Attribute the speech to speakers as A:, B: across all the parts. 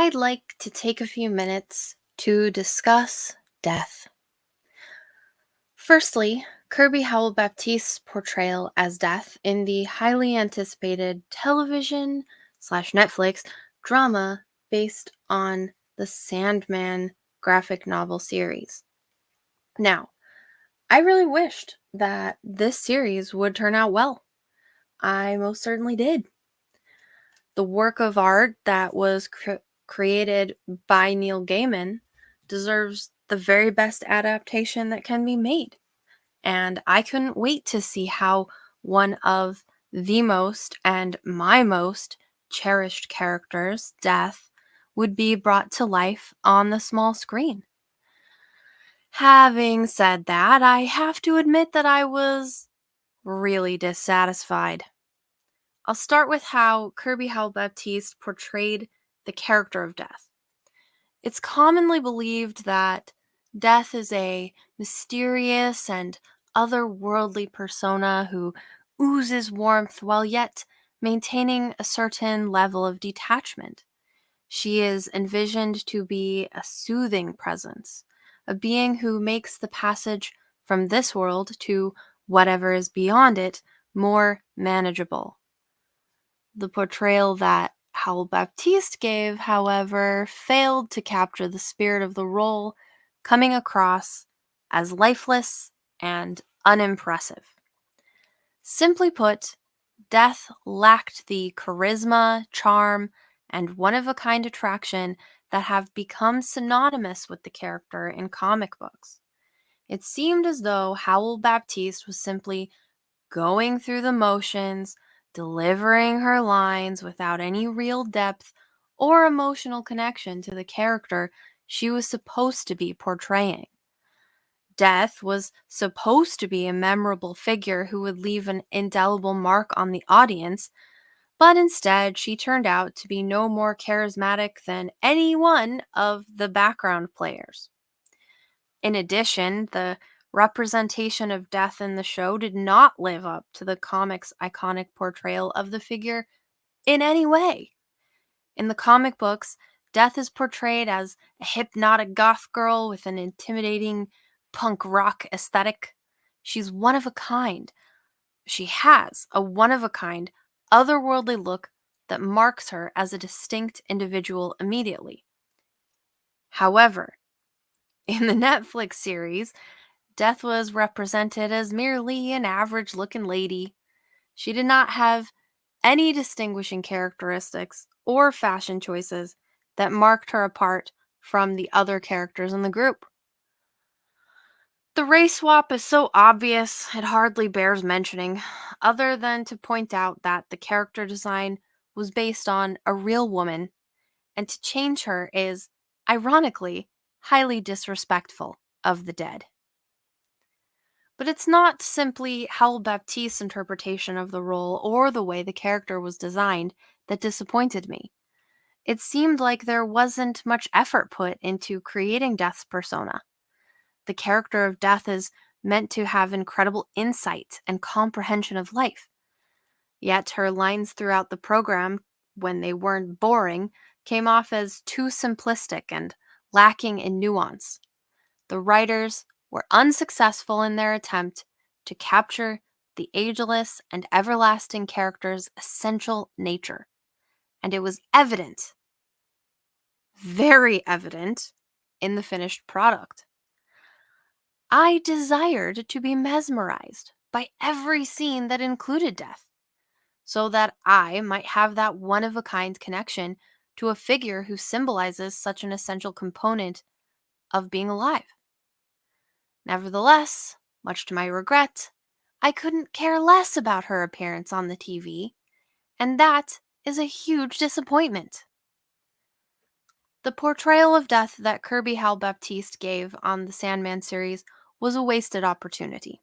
A: I'd like to take a few minutes to discuss death. Firstly, Kirby Howell Baptiste's portrayal as Death in the highly anticipated television slash Netflix drama based on the Sandman graphic novel series. Now, I really wished that this series would turn out well. I most certainly did. The work of art that was created by Neil Gaiman deserves the very best adaptation that can be made. And I couldn't wait to see how one of the most and my most cherished characters, Death, would be brought to life on the small screen. Having said that, I have to admit that I was really dissatisfied. I'll start with how Kirby Howell Baptiste portrayed the character of Death. It's commonly believed that Death is a mysterious and otherworldly persona who oozes warmth while yet maintaining a certain level of detachment. She is envisioned to be a soothing presence, a being who makes the passage from this world to whatever is beyond it more manageable. The portrayal that Howell Baptiste gave, however, failed to capture the spirit of the role, coming across as lifeless and unimpressive. Simply put, Death lacked the charisma, charm, and one of a kind attraction that have become synonymous with the character in comic books. It seemed as though Howell Baptiste was simply going through the motions, delivering her lines without any real depth or emotional connection to the character she was supposed to be portraying. Death was supposed to be a memorable figure who would leave an indelible mark on the audience, but instead she turned out to be no more charismatic than any one of the background players. In addition, the representation of Death in the show did not live up to the comic's iconic portrayal of the figure in any way. In the comic books, Death is portrayed as a hypnotic goth girl with an intimidating punk rock aesthetic. She's one of a kind. She has a one of a kind, otherworldly look that marks her as a distinct individual immediately. However, in the Netflix series, Death was represented as merely an average looking lady. She did not have any distinguishing characteristics or fashion choices that marked her apart from the other characters in the group. The race swap is so obvious it hardly bears mentioning, other than to point out that the character design was based on a real woman, and to change her is, ironically, highly disrespectful of the dead. But it's not simply Howell Baptiste's interpretation of the role or the way the character was designed that disappointed me. It seemed like there wasn't much effort put into creating Death's persona. The character of Death is meant to have incredible insight and comprehension of life. Yet her lines throughout the program, when they weren't boring, came off as too simplistic and lacking in nuance. The writers were unsuccessful in their attempt to capture the ageless and everlasting character's essential nature, and it was evident, very evident, in the finished product. I desired to be mesmerized by every scene that included Death, so that I might have that one of a kind connection to a figure who symbolizes such an essential component of being alive. Nevertheless, much to my regret, I couldn't care less about her appearance on the TV, and that is a huge disappointment. The portrayal of Death that Kirby Howell Baptiste gave on the Sandman series was a wasted opportunity.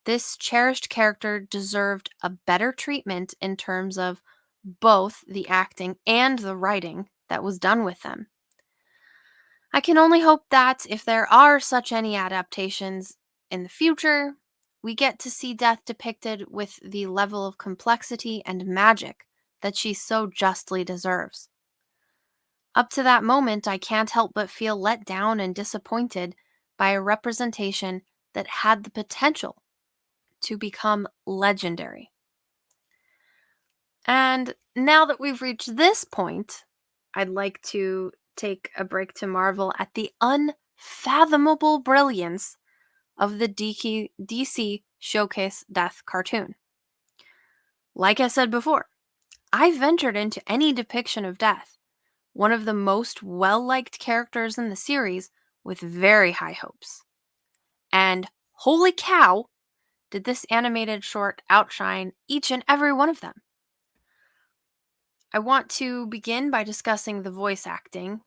A: This cherished character deserved a better treatment in terms of both the acting and the writing that was done with them. I can only hope that if there are such any adaptations in the future, we get to see Death depicted with the level of complexity and magic that she so justly deserves. Up to that moment, I can't help but feel let down and disappointed by a representation that had the potential to become legendary. And now that we've reached this point, I'd like to take a break to marvel at the unfathomable brilliance of the DC Showcase Death cartoon. Like I said before, I ventured into any depiction of death, one of the most well liked characters in the series, with very high hopes. And holy cow, did this animated short outshine each and every one of them. I want to begin by discussing the voice acting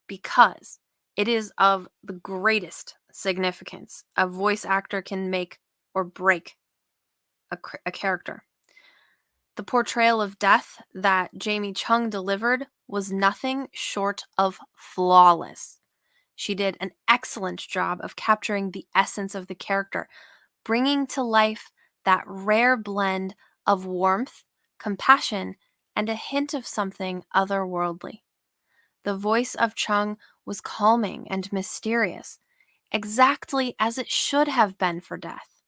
A: because it is of the greatest significance. A voice actor can make or break a character. The portrayal of death that Jamie Chung delivered was nothing short of flawless. She did an excellent job of capturing the essence of the character, bringing to life that rare blend of warmth, compassion, and a hint of something otherworldly. The voice of Chung was calming and mysterious, exactly as it should have been for death.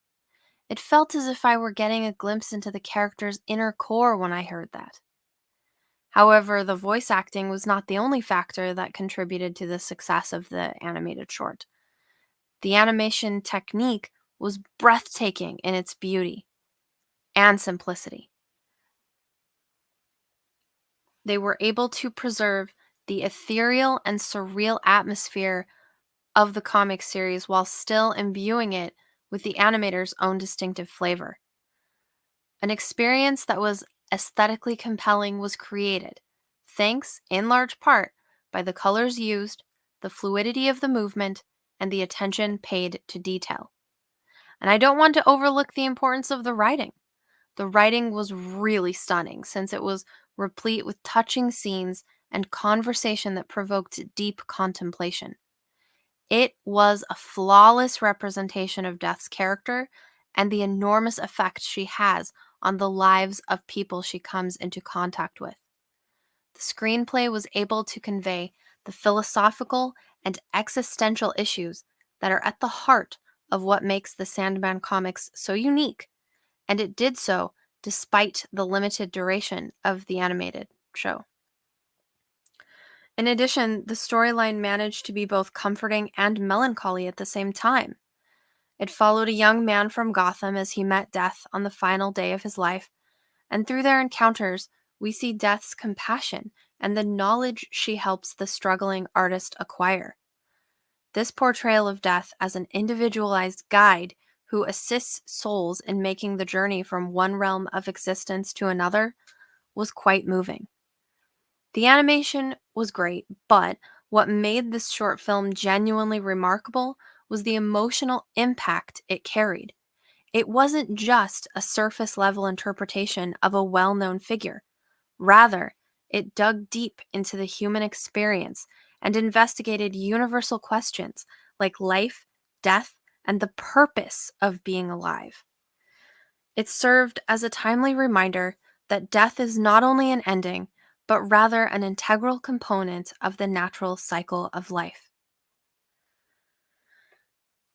A: It felt as if I were getting a glimpse into the character's inner core when I heard that. However, the voice acting was not the only factor that contributed to the success of the animated short. The animation technique was breathtaking in its beauty and simplicity. They were able to preserve the ethereal and surreal atmosphere of the comic series while still imbuing it with the animator's own distinctive flavor. An experience that was aesthetically compelling was created, thanks, in large part, by the colors used, the fluidity of the movement, and the attention paid to detail. And I don't want to overlook the importance of the writing. The writing was really stunning since it was replete with touching scenes and conversation that provoked deep contemplation. It was a flawless representation of Death's character and the enormous effect she has on the lives of people she comes into contact with. The screenplay was able to convey the philosophical and existential issues that are at the heart of what makes the Sandman comics so unique, and it did so despite the limited duration of the animated show. In addition, the storyline managed to be both comforting and melancholy at the same time. It followed a young man from Gotham as he met Death on the final day of his life, and through their encounters, we see Death's compassion and the knowledge she helps the struggling artist acquire. This portrayal of Death as an individualized guide who assists souls in making the journey from one realm of existence to another was quite moving. The animation was great, but what made this short film genuinely remarkable was the emotional impact it carried. It wasn't just a surface level interpretation of a well known figure. Rather, it dug deep into the human experience and investigated universal questions like life, death, and the purpose of being alive. It served as a timely reminder that death is not only an ending, but rather an integral component of the natural cycle of life.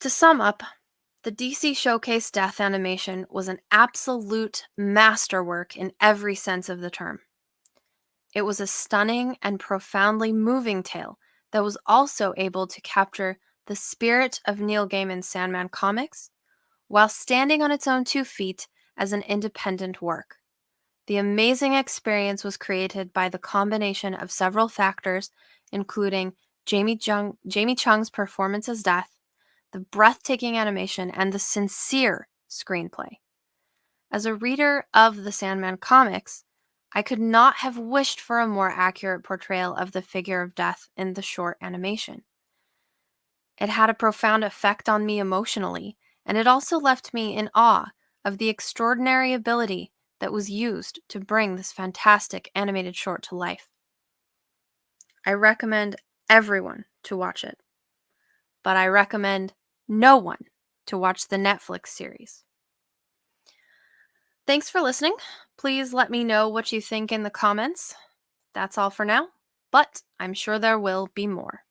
A: To sum up, the DC Showcase Death animation was an absolute masterwork in every sense of the term. It was a stunning and profoundly moving tale that was also able to capture the spirit of Neil Gaiman's Sandman comics while standing on its own 2 feet as an independent work. The amazing experience was created by the combination of several factors, including Jamie Chung's performance as Death, the breathtaking animation, and the sincere screenplay. As a reader of the Sandman comics, I could not have wished for a more accurate portrayal of the figure of Death in the short animation. It had a profound effect on me emotionally, and it also left me in awe of the extraordinary ability that was used to bring this fantastic animated short to life. I recommend everyone to watch it, but I recommend no one to watch the Netflix series. Thanks for listening. Please let me know what you think in the comments. That's all for now. but I'm sure there will be more.